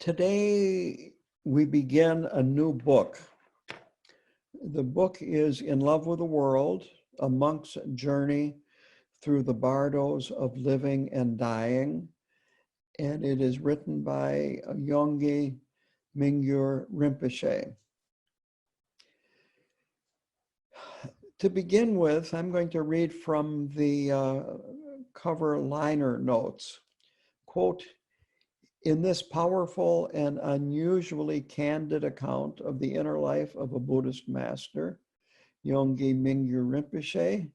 Today, we begin a new book. The book is In Love with the World, A Monk's Journey Through the Bardos of Living and Dying, and it is written by Yongey Mingyur Rinpoche. To begin with, I'm going to read from the cover liner notes. Quote, "In this powerful and unusually candid account of the inner life of a Buddhist master, Yongey Mingyur Rinpoche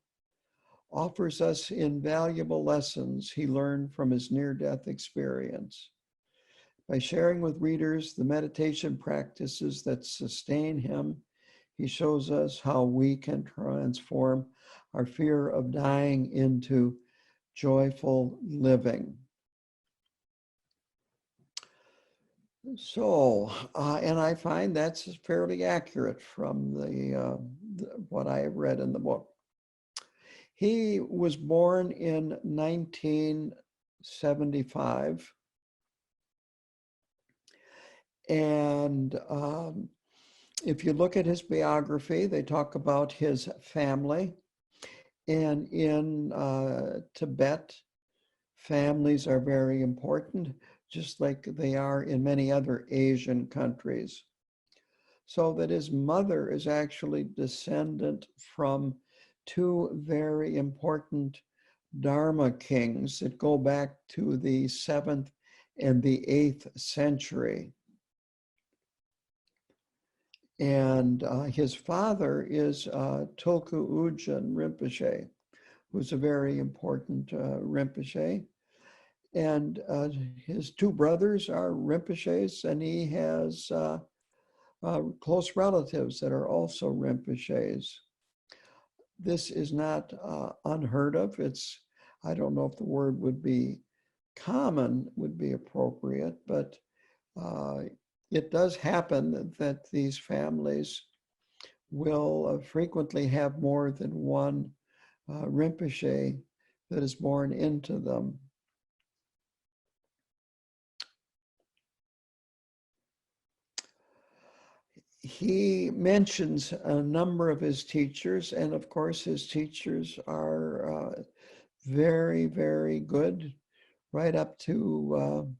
offers us invaluable lessons he learned from his near-death experience. By sharing with readers the meditation practices that sustain him, he shows us how we can transform our fear of dying into joyful living." So, and I find that's fairly accurate from what I have read in the book. He was born in 1975, and if you look at his biography, they talk about his family, and in Tibet, families are very important, just like they are in many other Asian countries. So that his mother is actually descendant from two very important Dharma kings that go back to the 7th and the 8th century. And his father is Tulku Ujjan Rinpoche, who's a very important Rinpoche. And his two brothers are Rinpoches, and he has close relatives that are also Rinpoches. This is not unheard of. I don't know if the word would be common, would be appropriate, but it does happen that these families will frequently have more than one Rinpoche that is born into them. He mentions a number of his teachers, and of course his teachers are very, very good, right up to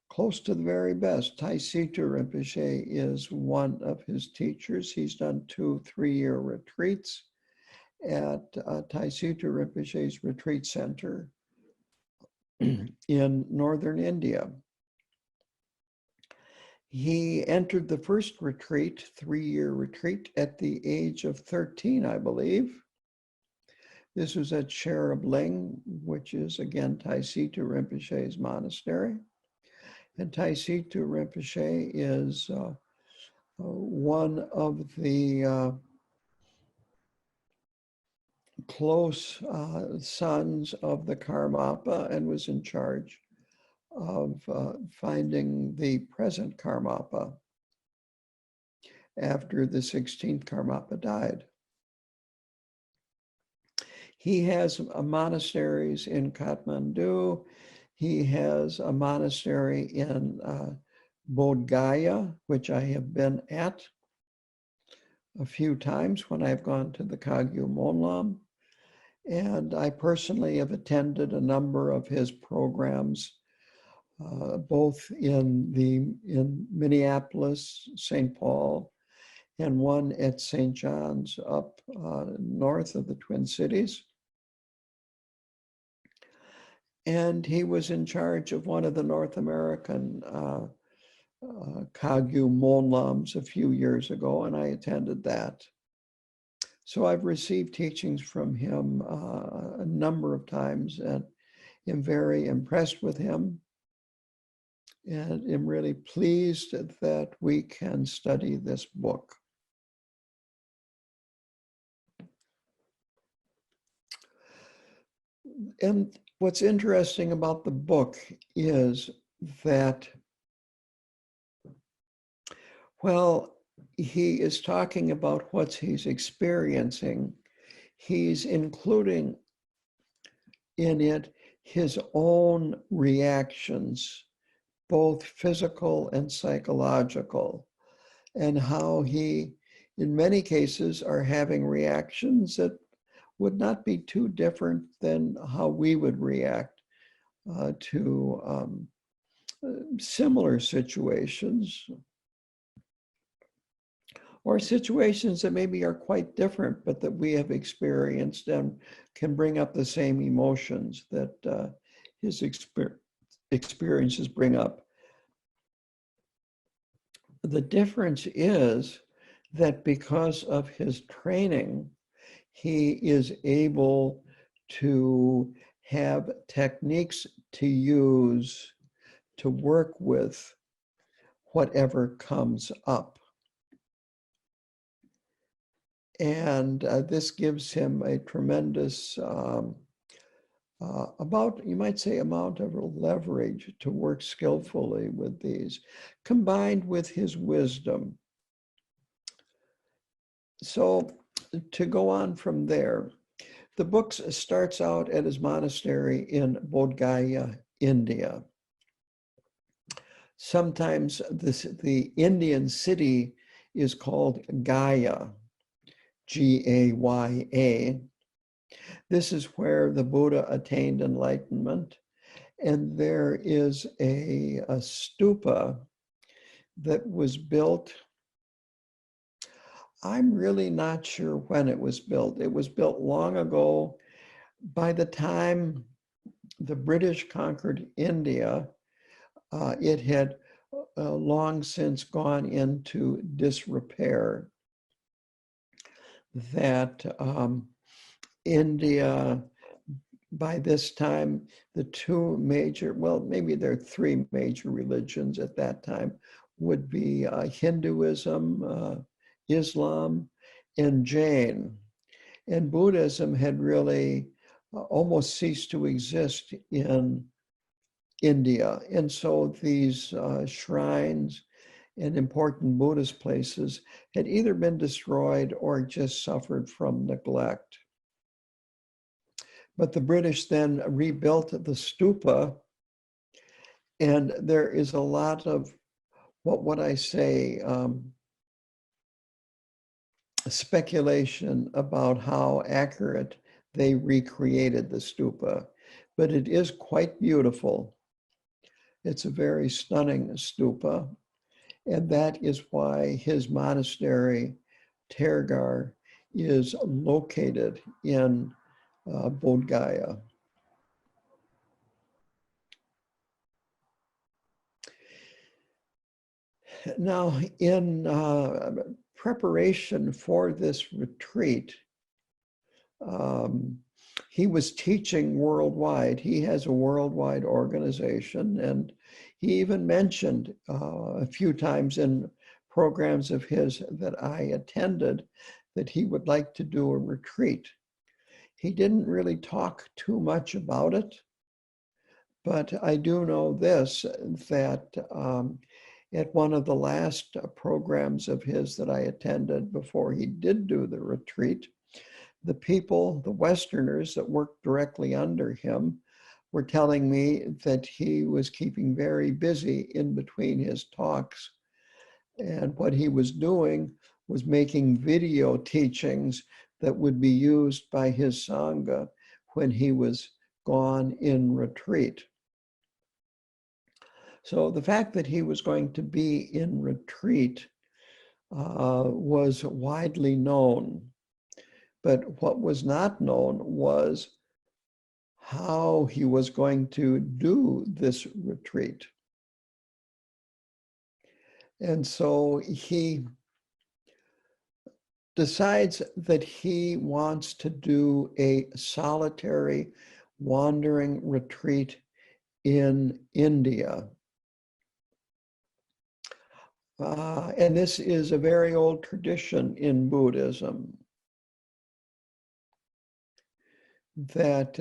close to the very best. Taisitu Rinpoche is one of his teachers. He's done 2 3-year retreats at Taisitu Rinpoche's retreat center in northern India. He entered the first retreat, 3-year retreat, at the age of 13, I believe. This was at Cherub Ling, which is, again, Taisitu Rinpoche's monastery. And Taisitu Rinpoche is one of the close sons of the Karmapa and was in charge of finding the present Karmapa after the 16th Karmapa died. He has monasteries in Kathmandu. He has a monastery in Bodhgaya, which I have been at a few times when I've gone to the Kagyu Monlam. And I personally have attended a number of his programs, both in Minneapolis, St. Paul, and one at St. John's up north of the Twin Cities. And he was in charge of one of the North American Kagyu Monlams a few years ago, and I attended that. So I've received teachings from him a number of times, and am very impressed with him. And am really pleased that we can study this book. And what's interesting about the book is that, well, he is talking about what he's experiencing. He's including in it his own reactions both physical and psychological, and how he, in many cases, are having reactions that would not be too different than how we would react to similar situations, or situations that maybe are quite different, but that we have experienced and can bring up the same emotions that his experiences bring up. The difference is that because of his training, he is able to have techniques to use to work with whatever comes up. And this gives him a tremendous you might say, amount of leverage to work skillfully with these, combined with his wisdom. So to go on from there, the book starts out at his monastery in Bodhgaya, India. Sometimes the Indian city is called Gaya, Gaya. This is where the Buddha attained enlightenment. And there is a stupa that was built. I'm really not sure when it was built. It was built long ago. By the time the British conquered India, it had long since gone into disrepair. That India, by this time, the two major, well, maybe there are three major religions at that time, would be Hinduism, Islam, and Jain. And Buddhism had really almost ceased to exist in India. And so these shrines and important Buddhist places had either been destroyed or just suffered from neglect. But the British then rebuilt the stupa, and there is a lot of, what would I say, speculation about how accurate they recreated the stupa, but it is quite beautiful. It's a very stunning stupa, and that is why his monastery, Tergar, is located in Bodhgaya. Now, in preparation for this retreat, he was teaching worldwide. He has a worldwide organization, and he even mentioned a few times in programs of his that I attended that he would like to do a retreat. He didn't really talk too much about it, but I do know this, that at one of the last programs of his that I attended before he did do the retreat, the people, the Westerners that worked directly under him, were telling me that he was keeping very busy in between his talks. And what he was doing was making video teachings that would be used by his Sangha when he was gone in retreat. So the fact that he was going to be in retreat was widely known. But what was not known was how he was going to do this retreat. And so he decides that he wants to do a solitary wandering retreat in India. And this is a very old tradition in Buddhism, that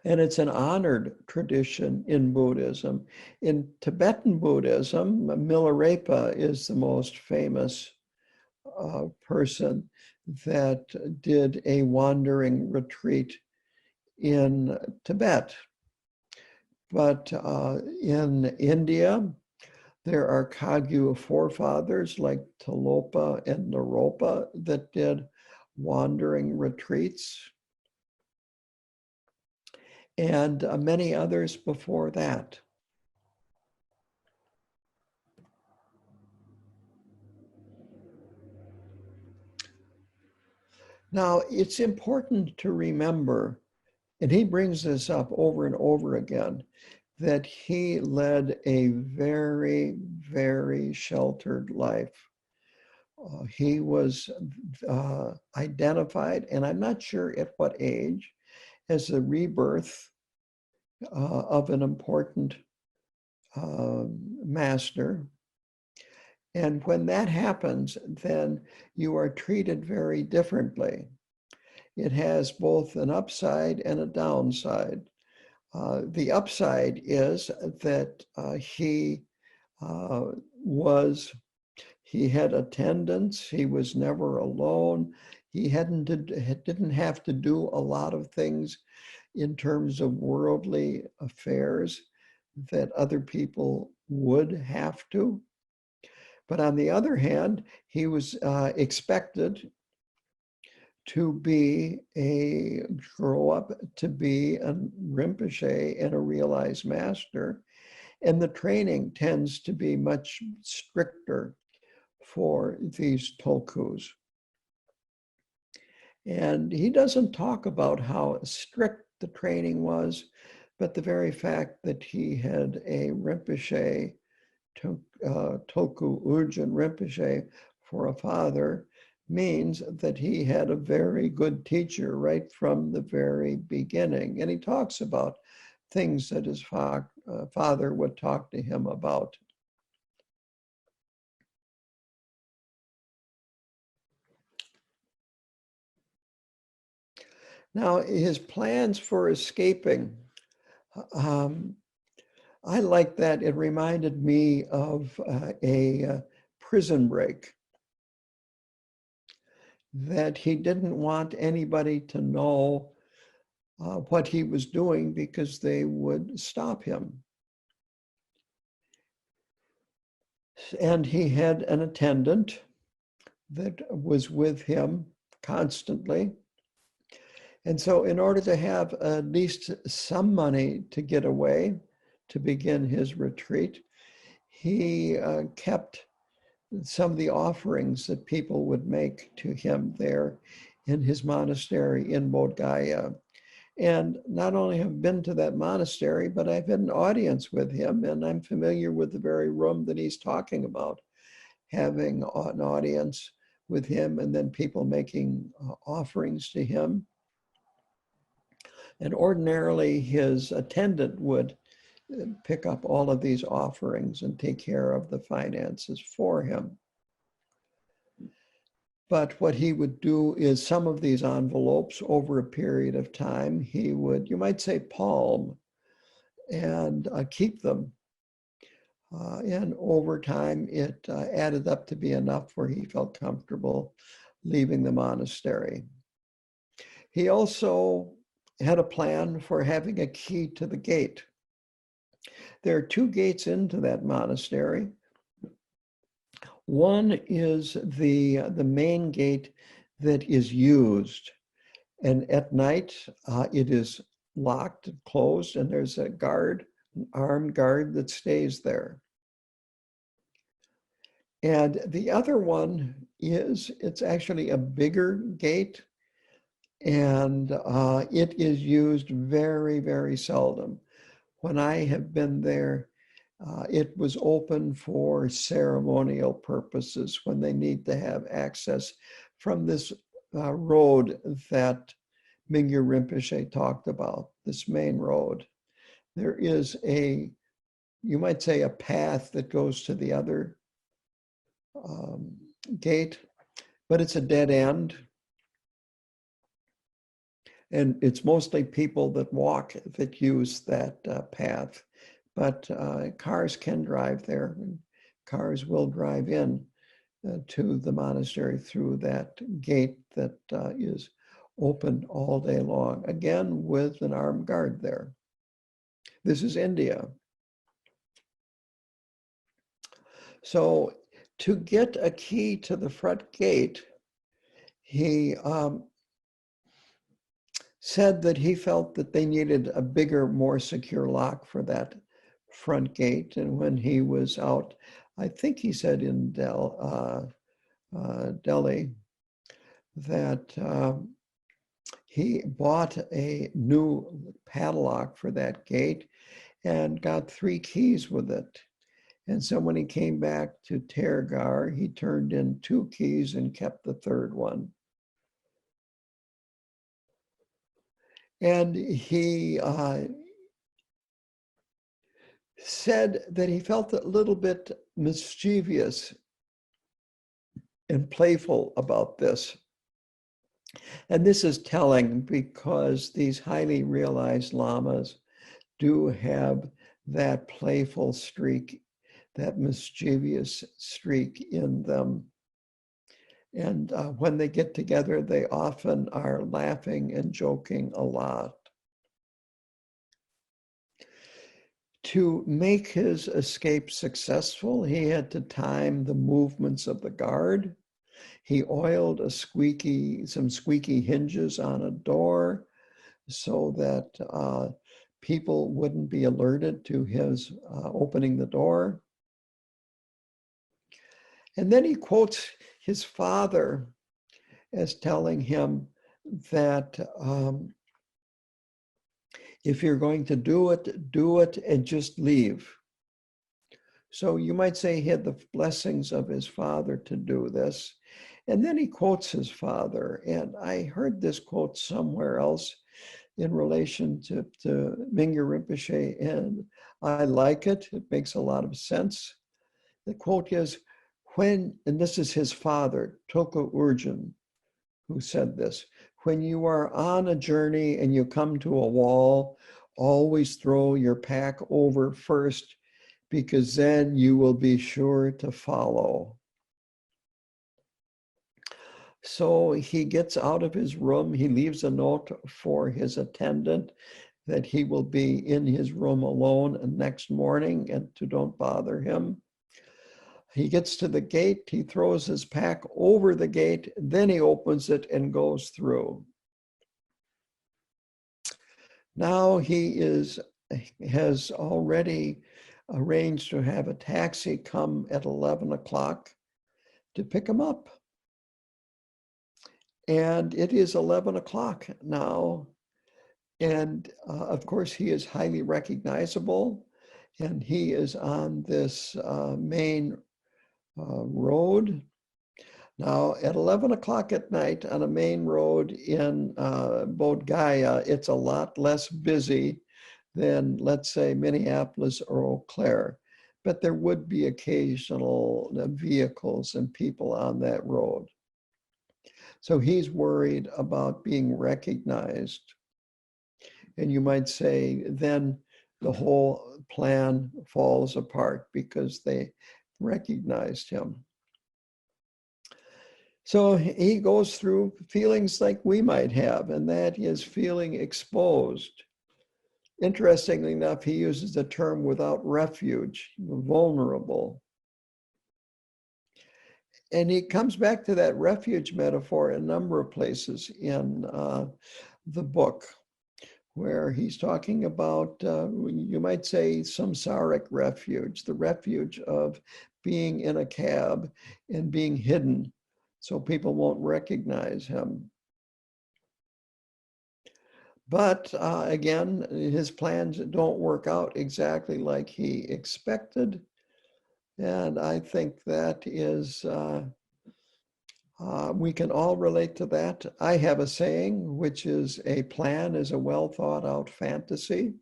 and it's an honored tradition in Buddhism. In Tibetan Buddhism, Milarepa is the most famous person that did a wandering retreat in Tibet. But in India, there are Kagyu forefathers like Talopa and Naropa that did wandering retreats, and many others before that. Now, it's important to remember, and he brings this up over and over again, that he led a very, very sheltered life. He was identified, and I'm not sure at what age, as the rebirth of an important master. And when that happens, then you are treated very differently. It has both an upside and a downside. The upside is that he had attendance, he was never alone, he didn't have to do a lot of things in terms of worldly affairs that other people would have to. But on the other hand, he was expected to grow up to be a Rinpoche and a realized master. And the training tends to be much stricter for these tulkus. And he doesn't talk about how strict the training was, but the very fact that he had a Rinpoche, Tulku Urgyen Rinpoche, for a father means that he had a very good teacher right from the very beginning. And he talks about things that his father would talk to him about. Now, his plans for escaping, I like that. It reminded me of a prison break, that he didn't want anybody to know what he was doing because they would stop him. And he had an attendant that was with him constantly. And so in order to have at least some money to get away, to begin his retreat, he kept some of the offerings that people would make to him there in his monastery in Bodhgaya. And not only have been to that monastery, but I've had an audience with him, and I'm familiar with the very room that he's talking about, having an audience with him and then people making offerings to him. And ordinarily his attendant would pick up all of these offerings and take care of the finances for him. But what he would do is some of these envelopes over a period of time, he would, you might say, palm and keep them. And over time, it added up to be enough where he felt comfortable leaving the monastery. He also had a plan for having a key to the gate. There are two gates into that monastery. One is the main gate that is used, and at night it is locked and closed, and there's a guard, an armed guard that stays there. And the other one it's actually a bigger gate, and it is used very, very seldom. When I have been there, it was open for ceremonial purposes when they need to have access from this road that Mingyur Rinpoche talked about, this main road. There is you might say, a path that goes to the other gate, but it's a dead end. And it's mostly people that walk that use that path. But cars can drive there, and cars will drive in to the monastery through that gate that is open all day long, again with an armed guard there. This is India. So to get a key to the front gate, he said that he felt that they needed a bigger, more secure lock for that front gate. And when he was out, I think he said in Delhi, that he bought a new padlock for that gate and got 3 keys with it. And so when he came back to Tergar, he turned in 2 keys and kept the 3rd one. And he said that he felt a little bit mischievous and playful about this. And this is telling because these highly realized lamas do have that playful streak, that mischievous streak in them. And when they get together, they often are laughing and joking a lot. To make his escape successful, he had to time the movements of the guard. He oiled some squeaky hinges on a door so that people wouldn't be alerted to his opening the door. And then he quotes his father as telling him that if you're going to do it and just leave. So you might say he had the blessings of his father to do this. And then he quotes his father. And I heard this quote somewhere else in relation to Mingyur Rinpoche, and I like it. It makes a lot of sense. The quote is, and this is his father, Tulku Urgyen, who said this, when you are on a journey and you come to a wall, always throw your pack over first, because then you will be sure to follow. So he gets out of his room. He leaves a note for his attendant that he will be in his room alone next morning and to don't bother him. He gets to the gate, he throws his pack over the gate, then he opens it and goes through. Now he has already arranged to have a taxi come at 11 o'clock to pick him up. And it is 11 o'clock now. And of course, he is highly recognizable. And he is on this main road. Now, at 11 o'clock at night on a main road in Bodhgaya, it's a lot less busy than, let's say, Minneapolis or Eau Claire. But there would be occasional vehicles and people on that road. So he's worried about being recognized. And you might say, then the whole plan falls apart because they recognized him. So he goes through feelings like we might have, and that is feeling exposed. Interestingly enough, he uses the term without refuge, vulnerable. And he comes back to that refuge metaphor in a number of places in the book, where he's talking about, you might say, samsaric refuge, the refuge of being in a cab and being hidden so people won't recognize him. But again, his plans don't work out exactly like he expected. And I think that is, we can all relate to that. I have a saying, which is a plan is a well thought out fantasy.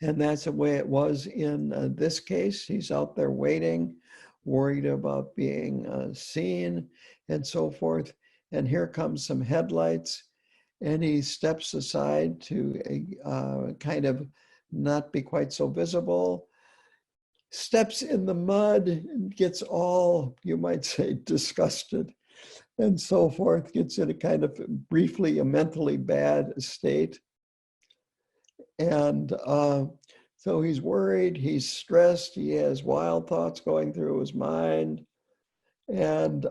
And that's the way it was in this case. He's out there waiting, worried about being seen and so forth. And here comes some headlights, and he steps aside to kind of not be quite so visible, steps in the mud and gets all, you might say, disgusted and so forth, gets in a kind of briefly a mentally bad state. And so he's worried, he's stressed, he has wild thoughts going through his mind. And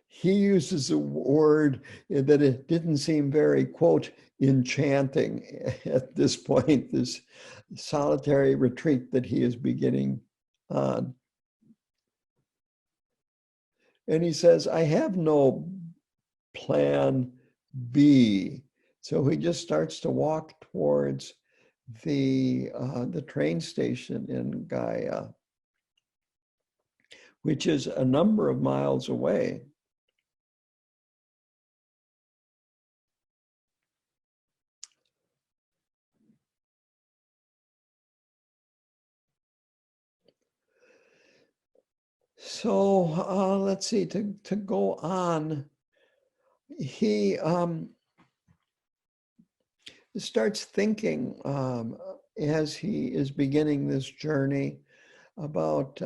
he uses a word that it didn't seem very, quote, enchanting at this point, this solitary retreat that he is beginning on. And he says, I have no plan B. So he just starts to walk towards the train station in Gaia, which is a number of miles away. So let's see, to go on, he starts thinking as he is beginning this journey about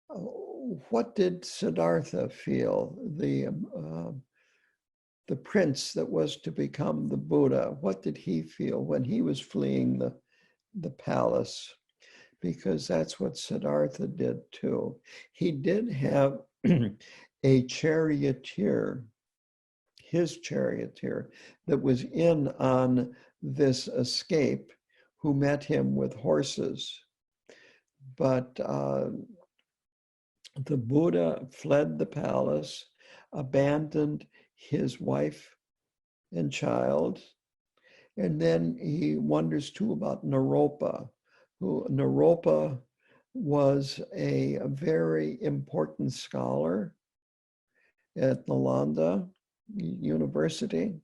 what did Siddhartha feel, the prince that was to become the Buddha. What did he feel when he was fleeing the palace? Because that's what Siddhartha did too. He did have a charioteer, his charioteer, that was in on this escape, who met him with horses. But the Buddha fled the palace, abandoned his wife and child, and then he wonders too about Naropa, who Naropa was a very important scholar at Nalanda University,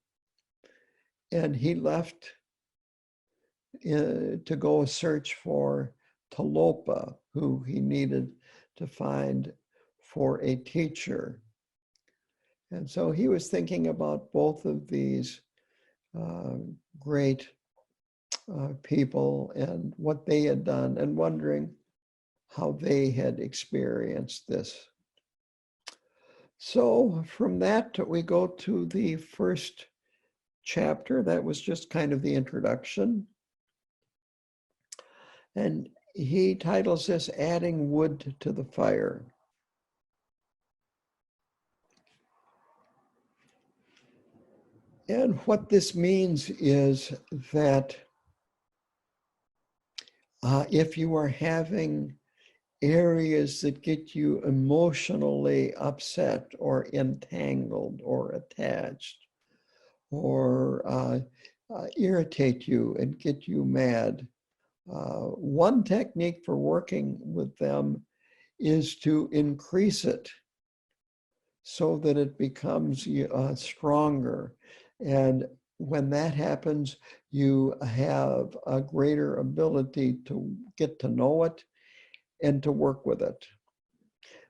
and he left to go search for Talopa, who he needed to find for a teacher. And so he was thinking about both of these great people and what they had done, and wondering how they had experienced this. So from that, we go to the first chapter. That was just kind of the introduction. And he titles this Adding Wood to the Fire. And what this means is that if you are having areas that get you emotionally upset or entangled or attached, or irritate you and get you mad, one technique for working with them is to increase it so that it becomes stronger. And when that happens, you have a greater ability to get to know it and to work with it.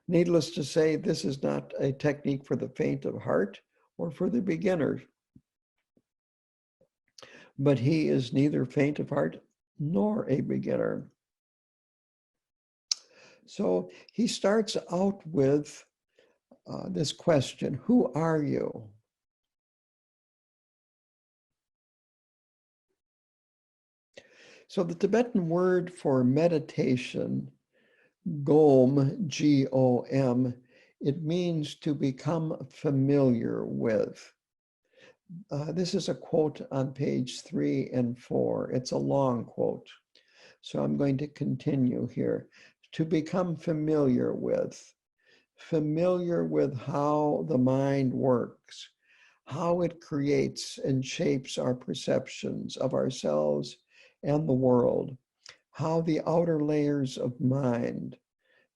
Needless to say, this is not a technique for the faint of heart or for the beginner. But he is neither faint of heart nor a beginner. So he starts out with this question, who are you? So the Tibetan word for meditation, gom, G-O-M, it means to become familiar with. This is a quote on page 3 and 4. It's a long quote. So I'm going to continue here. To become familiar with how the mind works, how it creates and shapes our perceptions of ourselves and the world, how the outer layers of mind,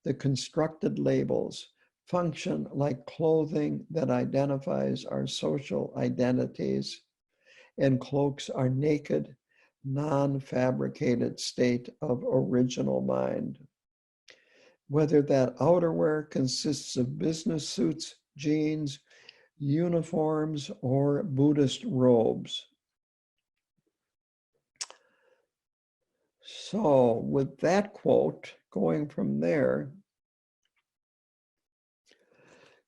the constructed labels, function like clothing that identifies our social identities and cloaks our naked, non-fabricated state of original mind. Whether that outerwear consists of business suits, jeans, uniforms, or Buddhist robes. So with that quote, going from there,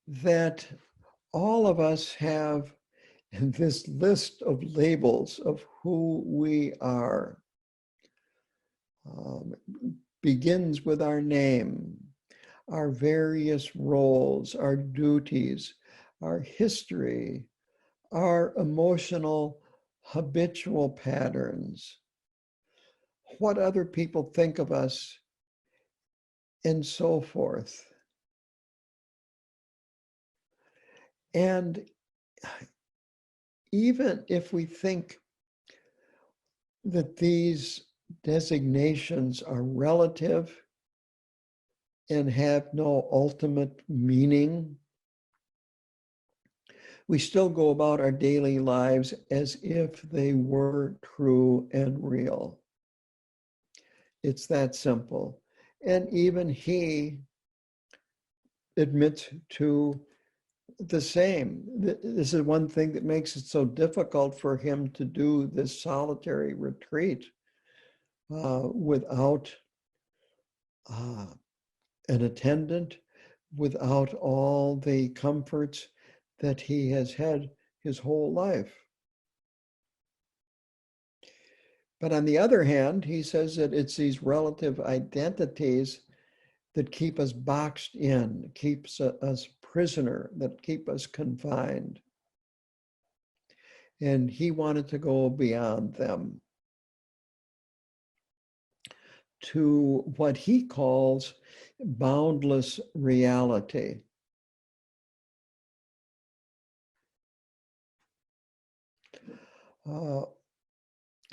that all of us have this list of labels of who we are. Begins with our name, our various roles, our duties, our history, our emotional habitual patterns, what other people think of us, and so forth. And even if we think that these designations are relative and have no ultimate meaning, we still go about our daily lives as if they were true and real. It's that simple. And even he admits to the same. This is one thing that makes it so difficult for him to do this solitary retreat without an attendant, without all the comforts that he has had his whole life. But on the other hand, he says that it's these relative identities that keep us boxed in, keeps us prisoner, that keep us confined. And he wanted to go beyond them to what he calls boundless reality.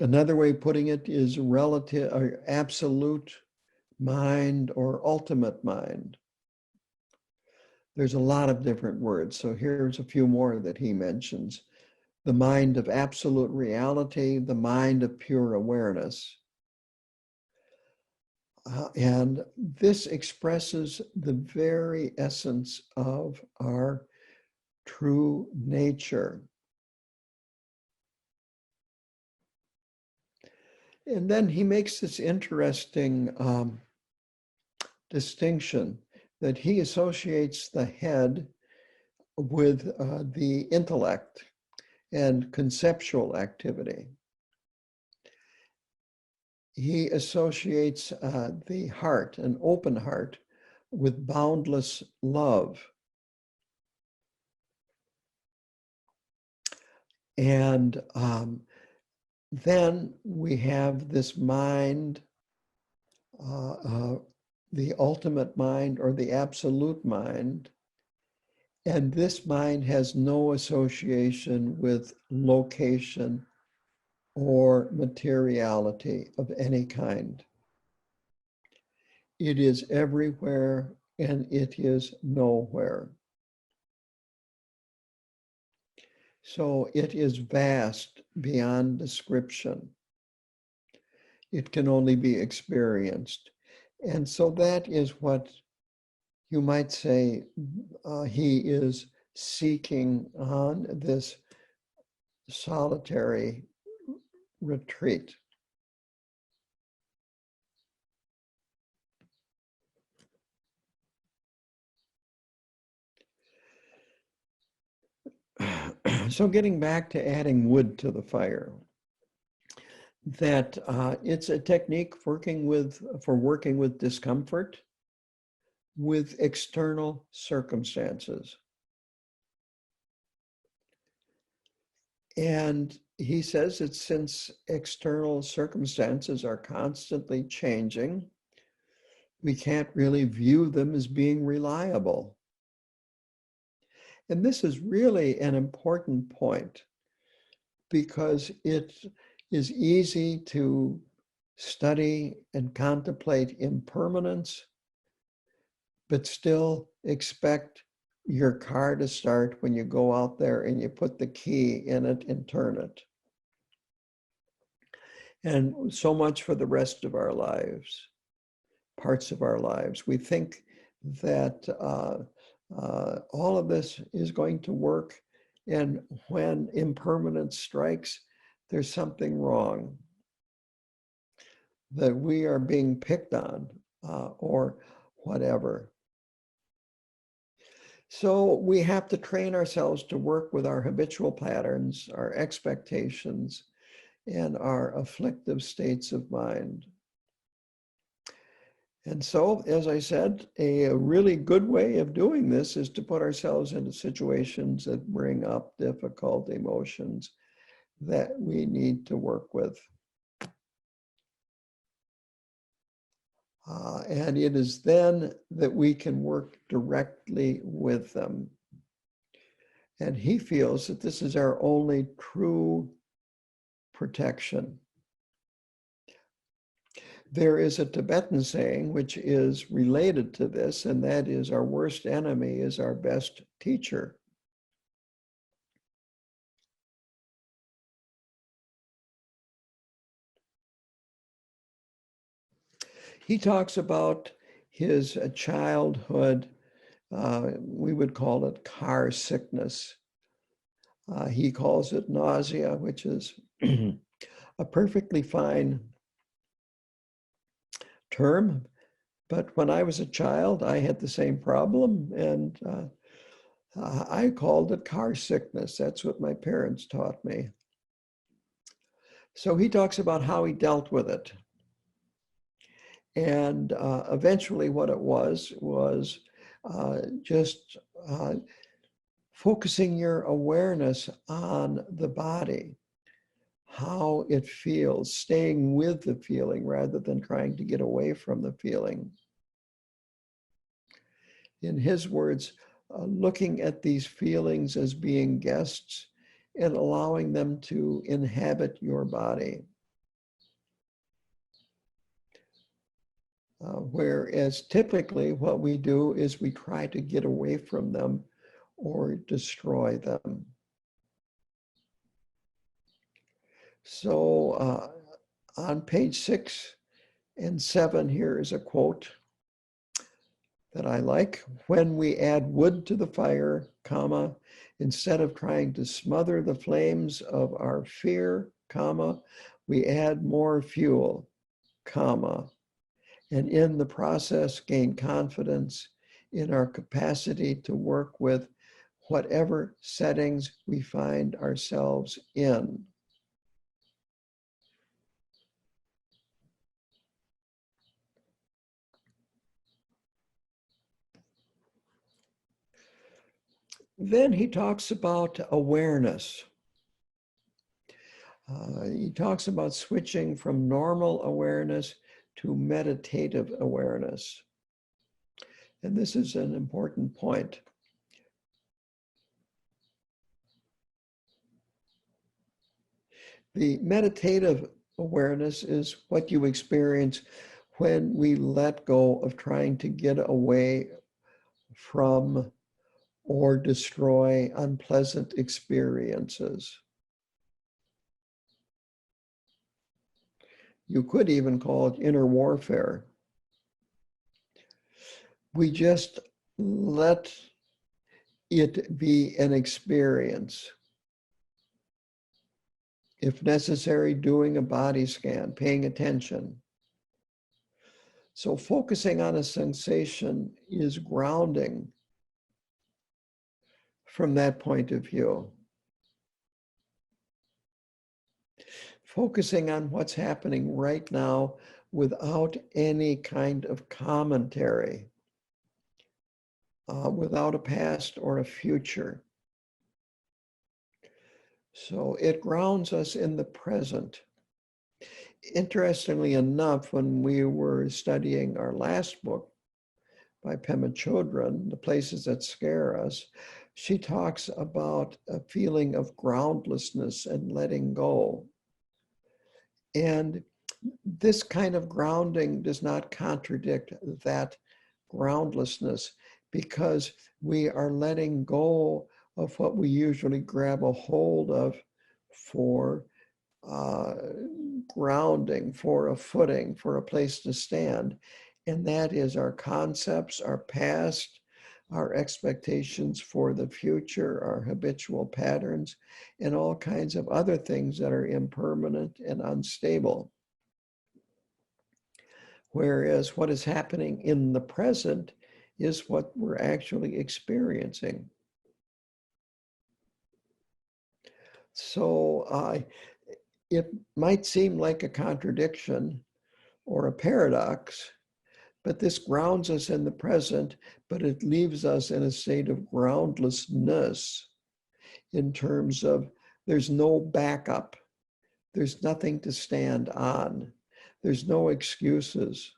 Another way of putting it is relative or absolute mind or ultimate mind. There's a lot of different words. So here's a few more that he mentions. The mind of absolute reality, the mind of pure awareness. And this expresses the very essence of our true nature. And then he makes this interesting distinction that he associates the head with the intellect and conceptual activity. He associates the heart, an open heart, with boundless love. And then we have this mind, the ultimate mind or the absolute mind. And this mind has no association with location or materiality of any kind. It is everywhere and it is nowhere. So it is vast beyond description. It can only be experienced. And so that is what you might say he is seeking on this solitary retreat. So getting back to adding wood to the fire, that it's a technique for working with discomfort, with external circumstances. And he says that since external circumstances are constantly changing, we can't really view them as being reliable. And this is really an important point because it is easy to study and contemplate impermanence, but still expect your car to start when you go out there and you put the key in it and turn it. And so much for the rest of our lives, parts of our lives. We think that all of this is going to work, and when impermanence strikes, there's something wrong, that we are being picked on or whatever. So we have to train ourselves to work with our habitual patterns, our expectations, and our afflictive states of mind. And so, as I said, a really good way of doing this is to put ourselves into situations that bring up difficult emotions that we need to work with. And it is then that we can work directly with them. And he feels that this is our only true protection. There is a Tibetan saying which is related to this, and that is, our worst enemy is our best teacher. He talks about his childhood, we would call it car sickness. He calls it nausea, which is a perfectly fine term. But when I was a child, I had the same problem, and I called it car sickness. That's what my parents taught me. So he talks about how he dealt with it. And eventually what it was just focusing your awareness on the body, how it feels, staying with the feeling rather than trying to get away from the feeling. In his words, looking at these feelings as being guests and allowing them to inhabit your body. Whereas typically what we do is we try to get away from them or destroy them. So on page 6 and 7, here is a quote that I like. When we add wood to the fire, comma, instead of trying to smother the flames of our fear, comma, we add more fuel, comma, and in the process gain confidence in our capacity to work with whatever settings we find ourselves in. Then he talks about awareness. He talks about switching from normal awareness to meditative awareness. And this is an important point. The meditative awareness is what you experience when we let go of trying to get away from or destroy unpleasant experiences. You could even call it inner warfare. We just let it be an experience. If necessary, doing a body scan, paying attention. So focusing on a sensation is grounding from that point of view. Focusing on what's happening right now without any kind of commentary, without a past or a future. So it grounds us in the present. Interestingly enough, when we were studying our last book by Pema Chodron, The Places That Scare Us, she talks about a feeling of groundlessness and letting go. And this kind of grounding does not contradict that groundlessness, because we are letting go of what we usually grab a hold of for grounding, for a footing, for a place to stand. And that is our concepts, our past, our expectations for the future, our habitual patterns, and all kinds of other things that are impermanent and unstable. Whereas what is happening in the present is what we're actually experiencing. So it might seem like a contradiction or a paradox, but this grounds us in the present, but it leaves us in a state of groundlessness in terms of there's no backup. There's nothing to stand on. There's no excuses.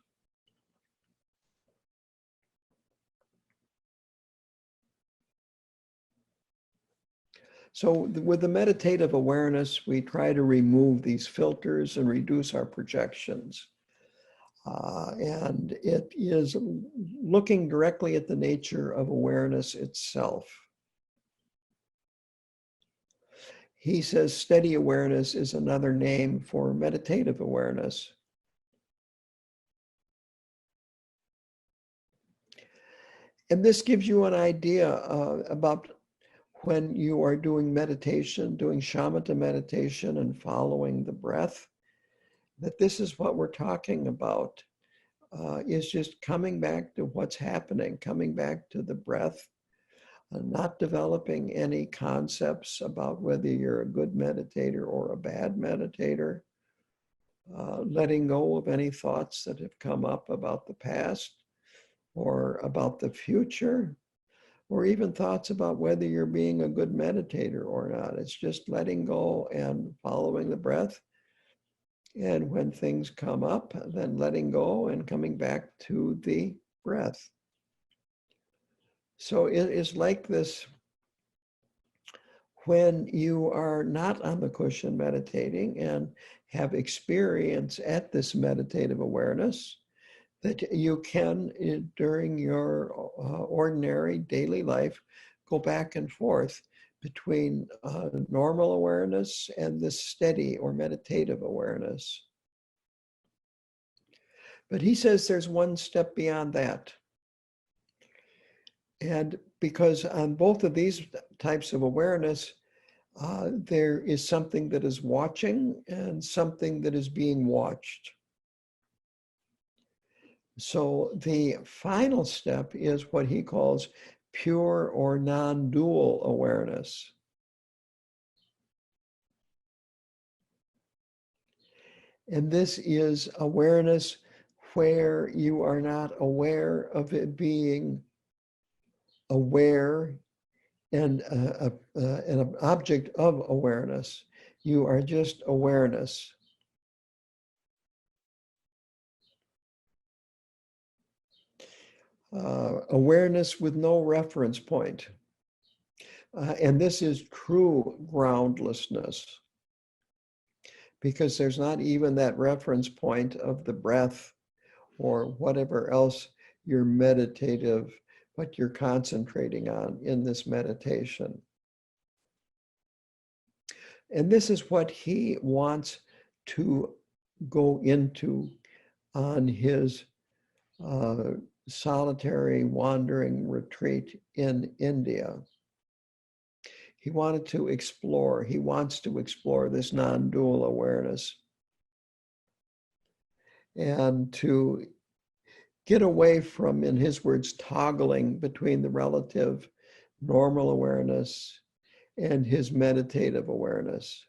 So with the meditative awareness, we try to remove these filters and reduce our projections. And it is looking directly at the nature of awareness itself. He says steady awareness is another name for meditative awareness. And this gives you an idea about when you are doing meditation, doing shamatha meditation and following the breath, that this is what we're talking about, is just coming back to what's happening, coming back to the breath, not developing any concepts about whether you're a good meditator or a bad meditator, letting go of any thoughts that have come up about the past or about the future, or even thoughts about whether you're being a good meditator or not. It's just letting go and following the breath. And when things come up, then letting go and coming back to the breath. So it is like this when you are not on the cushion meditating and have experience at this meditative awareness, that you can, during your ordinary daily life, go back and forth between normal awareness and this steady or meditative awareness. But he says there's one step beyond that. And because on both of these types of awareness, there is something that is watching and something that is being watched. So the final step is what he calls pure or non-dual awareness. And this is awareness where you are not aware of it being aware and an object of awareness. You are just awareness. Awareness with no reference point. And this is true groundlessness, because there's not even that reference point of the breath or whatever else you're meditative, what you're concentrating on in this meditation. And this is what he wants to go into on his solitary wandering retreat in India. He wanted to explore, he wants to explore this non-dual awareness and to get away from, in his words, toggling between the relative normal awareness and his meditative awareness.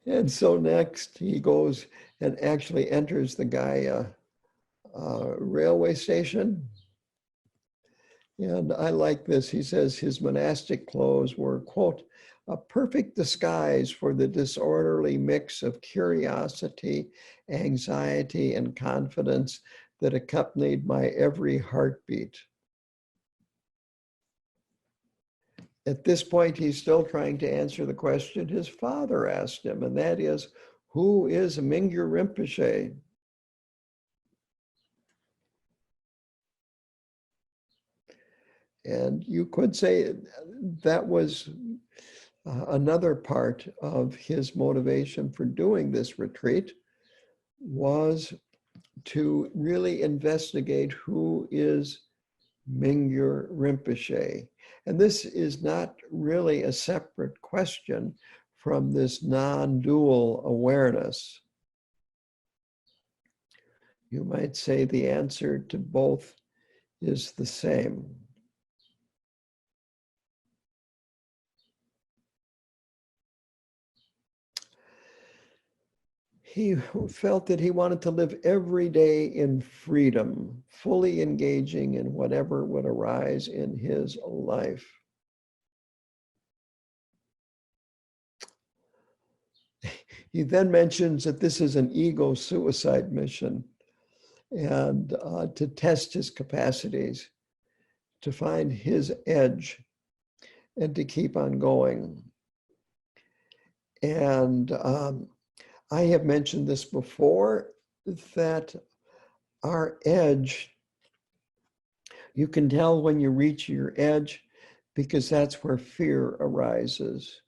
And so next he goes and actually enters the Gaya railway station. And I like this. He says his monastic clothes were, quote, a perfect disguise for the disorderly mix of curiosity, anxiety, and confidence that accompanied my every heartbeat. At this point, he's still trying to answer the question his father asked him, and that is, who is Mingyur Rinpoche? And you could say that was another part of his motivation for doing this retreat, was to really investigate who is Mingyur Rinpoche. And this is not really a separate question from this non-dual awareness. You might say the answer to both is the same. He felt that he wanted to live every day in freedom, fully engaging in whatever would arise in his life. He then mentions that this is an ego suicide mission, and to test his capacities, to find his edge, and to keep on going. And I have mentioned this before, that our edge, you can tell when you reach your edge because that's where fear arises.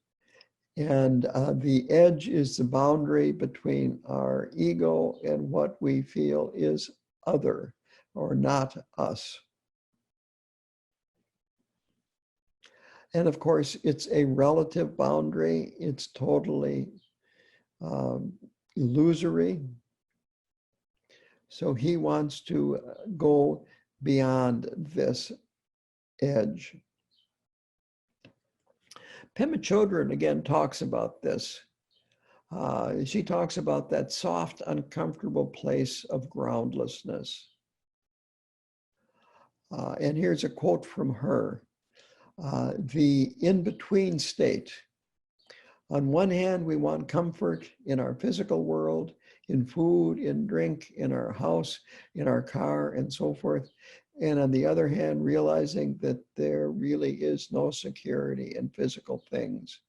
And the edge is the boundary between our ego and what we feel is other or not us. And of course, it's a relative boundary. It's totally illusory. So he wants to go beyond this edge. Pema Chodron again talks about this. She talks about that soft, uncomfortable place of groundlessness. And here's a quote from her. The in-between state. On one hand, we want comfort in our physical world, in food, in drink, in our house, in our car, and so forth. And on the other hand, realizing that there really is no security in physical things.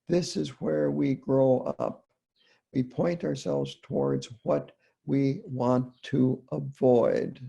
This is where we grow up. We point ourselves towards what we want to avoid.